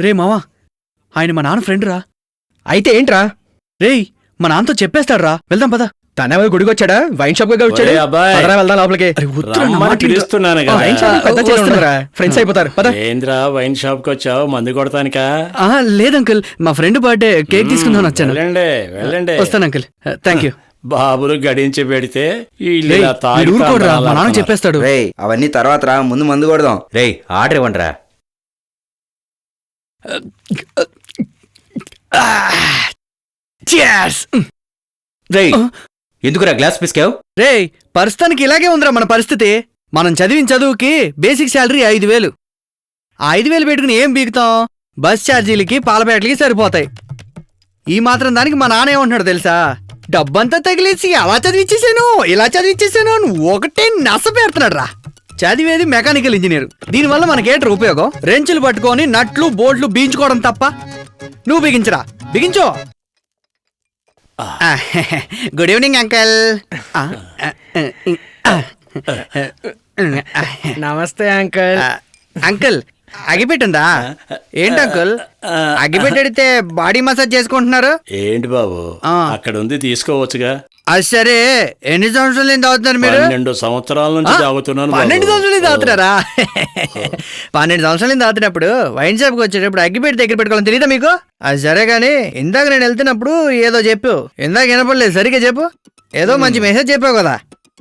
రే మావా, ఆయన మా నాన్న ఫ్రెండ్ రా. అయితే ఏంట్రా? రేయ్, మా నాన్నతో చెప్పేస్తాడ్రా. వెళ్దాం పద. తనేమో గుడికి వచ్చాడా? వైన్ షాప్ గా వచ్చాడు. పదరా వెళ్దాం లోపలికి. ఫ్రెండ్స్ అయిపోతారు. పద. ఏంద్రా వైన్ షాప్ కి వచ్చావు? మందు కొడతానికా? లేదు అంకుల్, మా ఫ్రెండ్ బర్త్డే కేక్ తీసుకుందాం వచ్చాను. వెళ్ళండి వెళ్ళండి. వస్తాను అంకుల్. Thank you. బాబులు గడించి పెడితే ఊరుకోడ్రా, మా నాన్న చెప్పేస్తాడు. రేయ్ అవన్నీ తర్వాత రా, ముందు మందు కొడదాం. రేయ్ ఆర్డర్ ఇవ్వండి రా. రేయ్ ఎందుకురా గ్లాస్ పిసికావు? రేయ్, ప్రస్తుతానికి ఇలాగే ఉందిరా మన పరిస్థితి. మనం చదివిన చదువుకి బేసిక్ శాలరీ 5,000. ఆ 5,000 పెట్టుకుని ఏం బీగుతాం? బస్ ఛార్జీలకి పాల ప్యాకెట్లకి సరిపోతాయి. ఈ మాత్రం దానికి మా నాన్న ఏమంటున్నాడు తెలుసా? డబ్బంతా తగిలేసి అలా చదివిచ్చేసాను, ఇలా చదివిచ్చేసాను, నువ్వు ఒకటే నస పెడుతున్నాడు రా. చదివేది మెకానికల్ ఇంజనీర్. దీనివల్ల మనకేంటి ఉపయోగం? రెంచులు పట్టుకొని నట్లు బోల్ట్లు బీయించుకోవడం తప్ప. నువ్వు బిగించరా, బిగించో. Good evening uncle. నమస్తే అంకల్. అంకుల్, అగిపెట్టుందా? ఏంటి అంకుల్, అగిపెట్టడితే బాడీ మసాజ్ చేసుకుంటున్నారు ఏంటి బాబు? అక్కడ ఉంది, తీసుకోవచ్చుగా. అది సరే, ఎన్ని సంవత్సరాల నుంచి తాగుతున్నారు మీరు? 12 సంవత్సరాల నుంచి తాగుతున్నాను. 12 సంవత్సరాల నుంచి తాగుతున్నారా? 12 సంవత్సరాల నుంచి తాగుతున్నప్పుడు వైన్ షాప్కి వచ్చేటప్పుడు అగ్గిపెట్టి దగ్గర పెట్టుకోవాలని తెలియదా మీకు? అది సరే గానీ, ఇందాక నేను వెళ్తున్నప్పుడు ఏదో చెప్పు. ఇందాక వినపడలేదు, సరిగ్గా చెప్పు. ఏదో మంచి మెసేజ్ చెప్పావు కదా.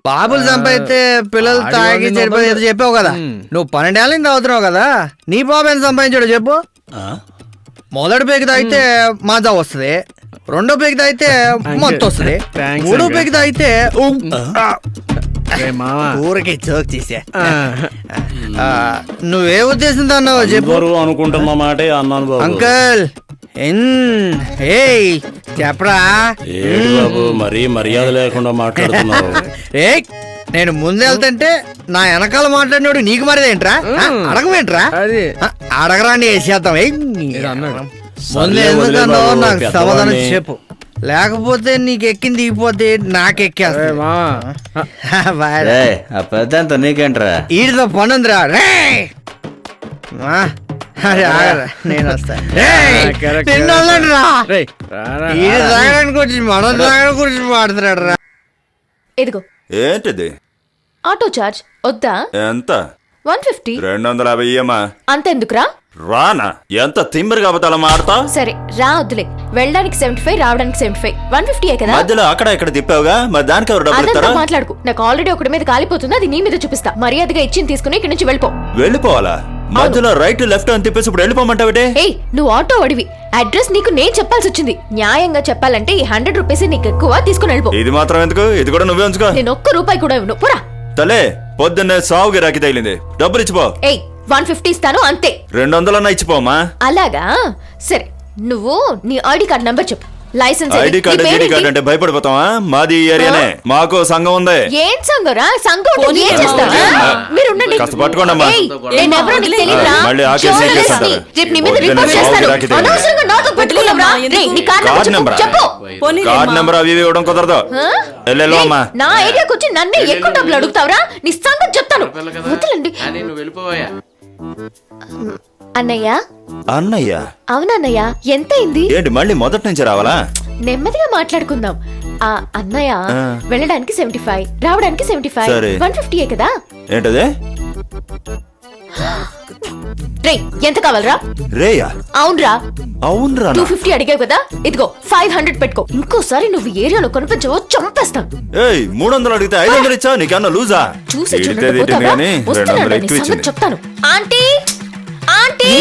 బాబులు సంపాదిస్తే పిల్లలు తాగి చెడిపోయి ఏదో చెప్పావు కదా. నువ్వు 12 ఏళ్ళ నుంచి తాగుతున్నావు కదా, నీ బాబు ఎంత సంపాదించాడు చెప్పు. మొదటి పేకి తాగితే మాజా వస్తుంది, రెండో పేకి తాగితే మొత్తం వస్తుంది, మూడో పేకి తాగితే ఊరికి జోక్ చేసా. నువ్వే ఉద్దేశంతో అన్నావు చెప్పు. అనుకుంటున్నా మాట అన్నాను బాబు. అంకల్ చెప్పరా బాబు, మరీ మర్యాద లేకుండా మాట్లాడుతున్నావు. నేను ముందు వెళ్తుంటే నా వెనకాల మాట్లాడినోడు నీకు మరేదేంట్రా? అడగమేంట్రా? అడగరా వేసేద్దాం. ముందు ఎందుకన్నావు నాకు సమాధానం చెప్పు, లేకపోతే నీకు ఎక్కింది దిగిపోతే నాకెక్కేస్తా. పెద్దంత నీకేంట్రా? ఈడితో పనుందిరా. నేను వస్తాను. మనం తాగడానికి గురించి మాట్లాడుతున్నాడు రా. ఎదిగో ఏంటిది? ఆటో చార్జ్ వద్దా? ఎంత? 150. 250 ఇయ్యమ్మా. అంతెందుకురా? రానా? ఎంత తిమ్మరి కాబట్టి అలా మాడతా? సరే రా, వద్దులే. వెళ్ళడానికి 75, రావడానికి 75, 150 కదా. మధ్యలో అక్కడ ఇక్కడ తిప్పావుగా, మరి దానికి ఎవరు డబ్బులు ఇస్తారా? మాట్లాడుకు. నాకు ఆల్రెడీ ఒకటి మీద కాలిపోతుంది, అది నీ మీద చూపిస్తా. మర్యాదగా ఇచ్చింది తీసుకుని ఇక్కడి నుంచి వెళ్ళిపో. వెళ్ళిపోవాలా? మధ్యలో రైట్ లెఫ్ట్ అని తిప్పేసి ఇప్పుడు వెళ్ళిపోమంటావిటే? ఏయ్, నువ్వు ఆటో అడివి. అడ్రస్ నీకు నేను చెప్పాల్సి వచ్చింది. న్యాయంగా చెప్పాలంటే ఈ 100 రూపీస్ నీకు ఎక్కువ, తీసుకుని వెళ్ళిపో. ఇది మాత్రం ఎందుకు? ఇది కూడా నువ్వే ఉంచుకో. నేను ఒక్క రూపాయి కూడా ఇవ్వను, పోరా. తలే పొద్దున్నే సావుకి రాకి తగిలింది, డబ్బులు ఇచ్చిపో. ఏయ్, 150 ఇస్తాను అంతే. 200 ఇచ్చిపోమా. అలాగా, సరే. నువ్వు నీ ఐడి కార్డ్ నంబర్ చెప్పు. లైసెన్స్ ఐడి కార్డు జీడి కార్డు అంటే భయపడిపోతావా? మాది ఈ ఏరియానే, మాకు సంఘం ఉంది. ఏం సంఘరా? సంఘం ఏం చేస్తావా? మీరు ఉండండి, కాస్త పట్టుకోండమ్మా. నేను ఎవరో నీకు తెలియదురా? మళ్ళీ ఆకేసి ఎక్కేస్తాడు. రేపు నీ మీద రిపోర్ట్ చేస్తాను. అనవసరంగా నాతో పెట్టుకున్నావురా? నీ కార్డ్ నెంబర్ చెప్పు. కార్డ్ నెంబర్ అవి ఇవ్వడం కుదరదు. వెళ్ళేలో అమ్మా. నా ఏరియాకి వచ్చి నన్నే ఎక్కువ డబ్బులు అడుగుతావురా? నీ సంగతి చెప్తాను. వదలండి. అన్నయ్య. అన్నయ్య? అవునన్నయ్య, ఎంత అయింది? ఏంటి మళ్ళీ మొదటి నుంచి రావాలా? నెమ్మదిగా మాట్లాడుకుందాం. అన్నయ్య, వెళ్ళడానికి 75, రావడానికి 75, 150 కదా. ఏంటదే? రే, ఎంత కావాలరా? రేయా? అవునరా. అవునరా? 250 అడిగావు కదా, ఇదిగో 500 పెట్టుకో. ఇంకోసారి నువ్వు ఏరియాలో కనిపించవో చంపేస్తాను. 300 అడిగితే 500 ఇచ్చా? నీకన్నా లూజా? చూసి చెప్తాను. ఆంటీ, ఆంటీ,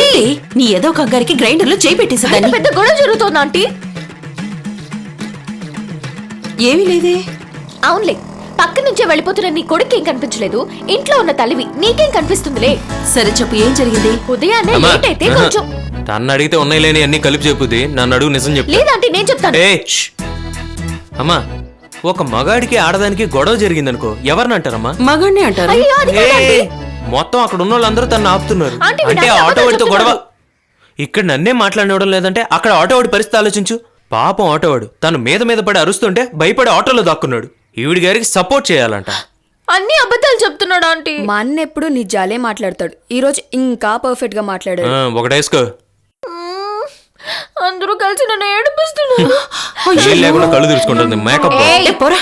నీ ఏదో కంగారికి గ్రైండర్ లో చేయి పెట్టేసా. పెద్ద గొడవ జరుగుతోంది ఆంటీ. ఏమీ లేదే. అవునులే, పక్క నుంచే వెళ్ళిపోతున్న నీ కొడుకు ఏం కనిపించలేదు. ఇంట్లో ఉన్న తల్లివి నీకేం కనిపిస్తుందిలే. సరే చెప్పు, ఏం జరిగింది? ఉదయాన్నే లేట్ అయితే కొంచెం. తను అడిగితే ఉన్నాయి లేని అన్ని కలిపి చెప్పుద్ది, నన్ను అడుగు నిజం చెప్పు. లేదంటే నేను చెప్తాను. అమ్మా, ఒక మగాడికి ఆడదానికి గొడవ జరిగిందనుకో, ఎవరిని అంటారమ్మా? మగాడిని అంటారు. మొత్తం అక్కడ ఉన్న వాళ్ళందరూ తను ఆపుతున్నారు. అంటే ఆటో వాడితో గొడవ. ఇక్కడ నన్నే మాట్లాడినవడం లేదంటే అక్కడ ఆటో వాడి పరిస్థితి ఆలోచించు. పాపం ఆటోవాడు తను మీద మీద పడి అరుస్తుంటే భయపడి ఆటోలో దాక్కున్నాడు. ఈవిడి గారికి సపోర్ట్ చేయాలంట. అన్ని అబద్ధాలు చెప్తున్నాడు ఆంటీ. మా అన్న ఎప్పుడు నిజాలే మాట్లాడతాడు. ఈ రోజు ఇంకా పర్ఫెక్ట్ గా మాట్లాడాడు. ఒకటేసుకో. అందరూ కలిసి నన్ను ఏడిపిస్తున్నారు. ఏం లేకుండా కళ్ళు తెరుచుకుంటుంది మేకప్ ఏ, పోరా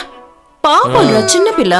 పాపం రా చిన్నపిల్ల